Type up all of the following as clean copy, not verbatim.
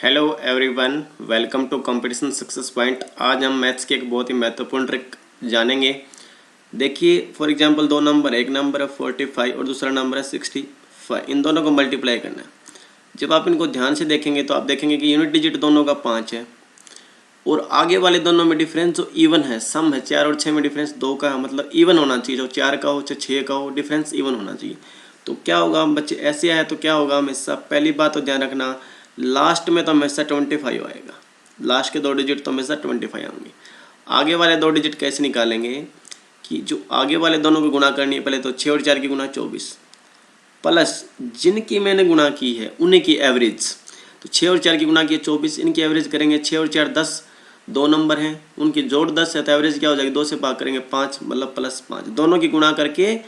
Hello everyone, welcome to competition success point. आज हम maths की एक बहुत ही महत्वपूर्ण ट्रिक जानेंगे। देखिए फॉर एग्जांपल दो नंबर है, एक नंबर है 45 और दूसरा नंबर है 65। इन दोनों को मल्टीप्लाई करना है। जब आप इनको ध्यान से देखेंगे तो आप देखेंगे कि यूनिट डिजिट दोनों का 5 है और आगे वाले दोनों में डिफरेंस जो इवन है, सम है। 4 और 6 में डिफरेंस 2 का है, मतलब इवन होना चाहिए। जो 4 का हो चाहे 6 का हो, डिफरेंस इवन होना चाहिए। तो क्या होगा, हम बच्चे ऐसे आए तो क्या होगा हमेशा, पहली बात तो ध्यान रखना, लास्ट में तो हमेशा 25 आएगा। लास्ट के 2 डिजिट तो हमेशा 25 आएंगे। आगे वाले 2 डिजिट कैसे निकालेंगे कि जो आगे वाले दोनों को गुणा करनी है, पहले तो 6 और 4 की गुणा 24 प्लस जिनकी मैंने गुणा की है उन्हीं की एवरेज। तो 6 और 4 की गुणा की 24, इनकी एवरेज करेंगे। 6 और 4 10, 2 नंबर हैं, उनकी जोड़ 10 है तो एवरेज क्या हो जाएगी, 2 से भाग करेंगे 5, मतलब +5। दोनों की गुणा करके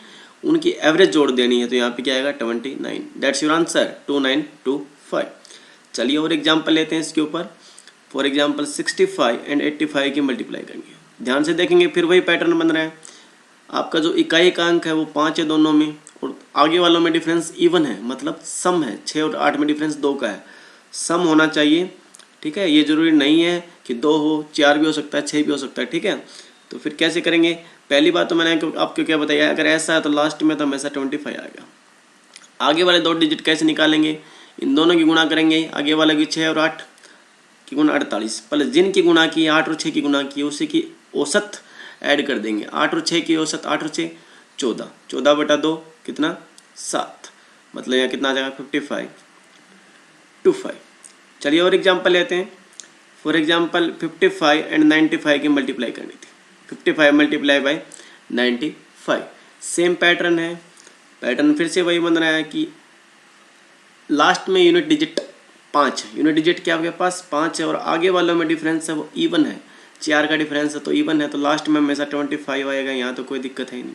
उनकी एवरेज जोड़ देनी है, तो यहाँ पे क्या आएगा 29। That's your answer 2925। चलिए और एग्जाम्पल लेते हैं इसके ऊपर। फॉर एग्जाम्पल 65 एंड 85 की मल्टीप्लाई करेंगे। ध्यान से देखेंगे फिर वही पैटर्न बन रहा है। आपका जो इकाई का अंक है वो 5 है दोनों में, और आगे वालों में डिफरेंस इवन है, मतलब सम है। 6 और 8 में डिफरेंस 2 का है, सम होना चाहिए। ठीक है, ये जरूरी नहीं है कि 2 हो, 4 भी हो सकता है, 6 भी हो सकता है। ठीक है, तो फिर कैसे करेंगे। पहली बात तो मैंने आपको क्या बताया, अगर ऐसा है तो लास्ट में तो हमेशा 25 आएगा। आगे वाले 2 डिजिट कैसे निकालेंगे, इन दोनों की गुणा करेंगे। आगे वाले की 6 और 8 की गुणा 48 प्लस जिनकी गुणा की 8 और 6 की गुणा की, उसी की औसत ऐड कर देंगे। 8 और 6 की औसत, 8 और 6 14, 14/2 कितना 7, मतलब यहाँ कितना आ जाएगा 55/5। चलिए और एग्जाम्पल लेते हैं। फॉर एग्जाम्पल 55 एंड 95 की मल्टीप्लाई करनी थी। 55 मल्टीप्लाई बाई 95, सेम पैटर्न है। पैटर्न फिर से वही बन रहा है कि लास्ट में यूनिट डिजिट 5 है। यूनिट डिजिट क्या आपके पास 5 है और आगे वालों में डिफरेंस है वो इवन है। 4 का डिफरेंस है तो इवन है, तो लास्ट में हमेशा 25 आएगा। यहाँ तो कोई दिक्कत है ही नहीं।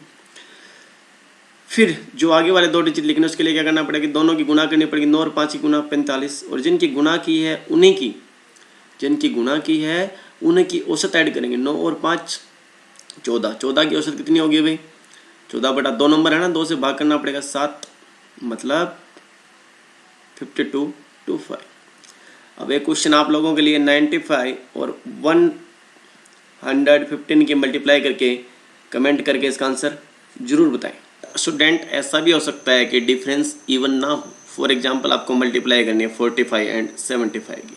फिर जो आगे वाले 2 डिजिट लिखने उसके लिए क्या करना पड़ेगा, दोनों की गुणा करनी पड़ेगी। 9 और 5 की गुणा 45, और जिनकी गुणा की है उन्हीं की, जिनकी गुणा की है उन्हीं की औसत ऐड करेंगे। 9 और 5 14, 14 की औसत कितनी होगी भाई, 14/2 नंबर है ना, 2 से भाग करना पड़ेगा 7, मतलब 52/5। अब एक क्वेश्चन आप लोगों के लिए 95 और 115 की मल्टीप्लाई करके कमेंट करके इसका आंसर जरूर बताएं। स्टूडेंट, ऐसा भी हो सकता है कि डिफरेंस इवन ना हो। फॉर एग्जांपल आपको मल्टीप्लाई करनी है 45 एंड 75 की।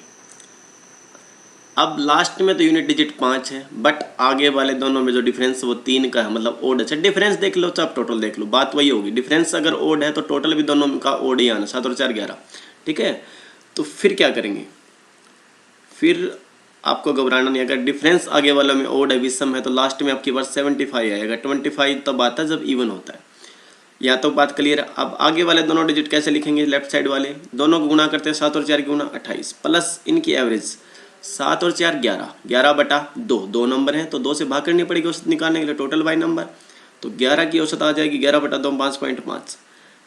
अब लास्ट में तो यूनिट डिजिट 5 है, बट आगे वाले दोनों में जो डिफरेंस वो 3 का है, मतलब ओड है। डिफरेंस देख लो चाहे टोटल देख लो, बात वही होगी। डिफरेंस अगर ओड है तो टोटल भी दोनों का ओड ही आना, 7 और 4 11। ठीक है, तो फिर क्या करेंगे, फिर आपको घबराना नहीं। अगर डिफरेंस आगे वालों में ओड है, विषम है, तो लास्ट में आपके पास 75 आएगा। 25 तब आता है जब इवन होता है। या तो बात क्लियर है। अब आगे वाले दोनों डिजिट कैसे लिखेंगे, लेफ्ट साइड वाले दोनों को गुणा करते हैं। 7 और 4 की गुणा 28 प्लस इनकी एवरेज। 7 और 4 11, 11/2, 2 नंबर हैं तो 2 से भाग करनी पड़ेगी औसत निकालने के लिए, टोटल बाई नंबर। तो 11 की औसत आ जाएगी 11/2, 5.5।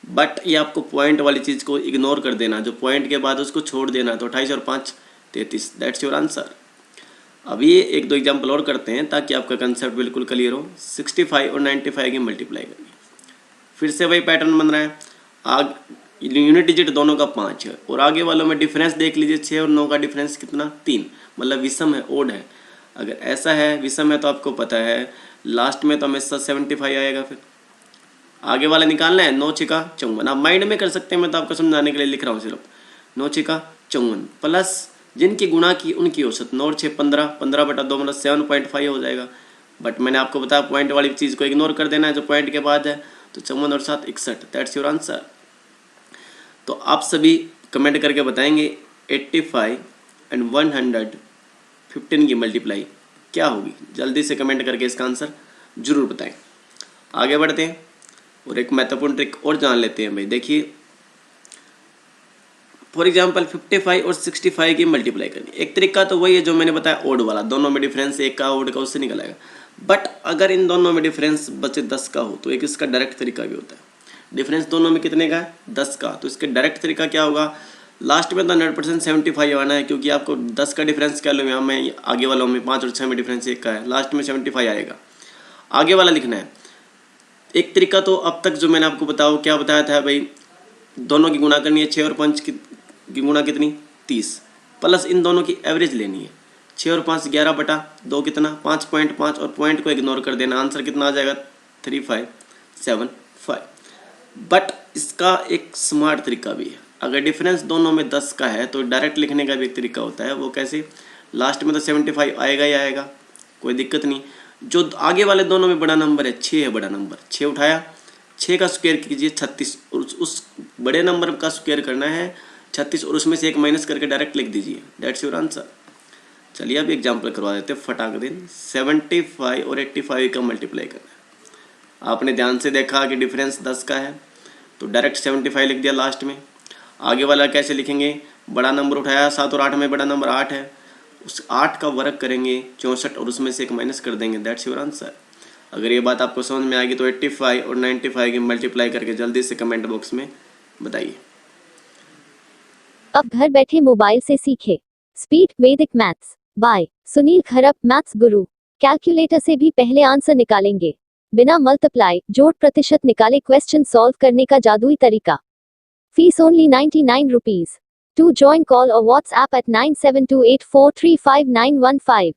बट ये आपको पॉइंट वाली चीज़ को इग्नोर कर देना, जो पॉइंट के बाद उसको छोड़ देना। तो 28 और 5 33, दैट्स योर आंसर। अब ये 1-2 एग्जाम्पल और करते हैं ताकि आपका कंसेप्ट बिल्कुल क्लियर हो। 65 और 95 की मल्टीप्लाई करनी, फिर से वही पैटर्न बन रहा है। आग यूनिट डिजिट दोनों का 5 है और आगे वालों में डिफरेंस देख लीजिए, 6 और 9 का डिफरेंस कितना 3, मतलब विषम है, ओड है। अगर ऐसा है विषम है तो आपको पता है लास्ट में तो हमेशा 75 आएगा। फिर आगे वाला निकालना है। 9 6 54, आप माइंड में कर सकते हैं, मैं तो आपको समझाने के लिए लिख रहा हूँ सिर्फ। 9 6 54 प्लस जिनकी गुणा की उनकी औसत। 9 और 6 15, 15/2 मतलब 7.5 हो जाएगा। बट मैंने आपको बताया पॉइंट वाली चीज़ को इग्नोर कर देना है जो पॉइंट के बाद है। तो 54 और 7 61, दैट्स योर आंसर। तो आप सभी कमेंट करके बताएंगे 85 एंड 115 की मल्टीप्लाई क्या होगी। जल्दी से कमेंट करके इसका आंसर जरूर बताएं। आगे बढ़ते हैं और एक महत्वपूर्ण ट्रिक और जान लेते हैं भाई। देखिए फॉर एग्जांपल 55 और 65 की मल्टीप्लाई करनी। एक तरीका तो वही है जो मैंने बताया, ओड वाला। दोनों में डिफरेंस 1 का ओड का, उससे निकल आएगा। बट अगर इन दोनों में डिफरेंस बचे 10 का हो तो एक इसका डायरेक्ट तरीका भी होता है। डिफरेंस दोनों में कितने का है 10 का, तो इसके डायरेक्ट तरीका क्या होगा, लास्ट में तो 100% 75 आना है, क्योंकि आपको 10 का डिफरेंस क्या लो, यहाँ में आगे वालों में 5 और 6 में डिफरेंस 1 का है, लास्ट में 75 आएगा। आगे वाला लिखना है। एक तरीका तो अब तक जो मैंने आपको क्या बताया था भाई, दोनों की गुणा करनी है। 6 और 5 की गुणा कितनी 30, प्लस इन दोनों की एवरेज लेनी है। 6 और 5 11/2 कितना 5.5 और पॉइंट को इग्नोर कर देना, आंसर कितना आ जाएगा 3575। बट इसका एक स्मार्ट तरीका भी है। अगर डिफरेंस दोनों में 10 का है तो डायरेक्ट लिखने का भी एक तरीका होता है। वो कैसे, लास्ट में तो 75 आएगा ही आएगा, कोई दिक्कत नहीं। जो आगे वाले दोनों में बड़ा नंबर है 6 है, बड़ा नंबर 6 उठाया, 6 का स्क्वायर कीजिए 36, और उस बड़े नंबर का स्क्वायर करना है 36 और उसमें से एक माइनस करके डायरेक्ट लिख दीजिए, दैट्स योर आंसर। चलिए अब एग्जाम्पल करवा देते हैं फटाक दिन। 75 और 85 का मल्टीप्लाई करना है। आपने ध्यान से देखा कि डिफरेंस 10 का है तो डायरेक्ट 75 लिख दिया लास्ट में। आगे वाला कैसे लिखेंगे, बड़ा नंबर उठाया 7 और 8 में बड़ा नंबर 8 है, उस 8 का वर्ग करेंगे 64 और उसमें से एक माइनस कर देंगे, दैट्स योर आंसर। अगर ये बात आपको समझ में आएगी तो 85 और 95 की मल्टीप्लाई करके जल्दी से कमेंट बॉक्स में बताइए। अब घर बैठे मोबाइल से सीखे स्पीड वैदिक maths by Sunil खरप, maths Guru. Calculator से भी पहले आंसर निकालेंगे, बिना मल्टीप्लाई जोड़ प्रतिशत निकाले क्वेश्चन सॉल्व करने का जादुई तरीका। Fees only 99 rupees. To join call और व्हाट्सएप एट 9728435915।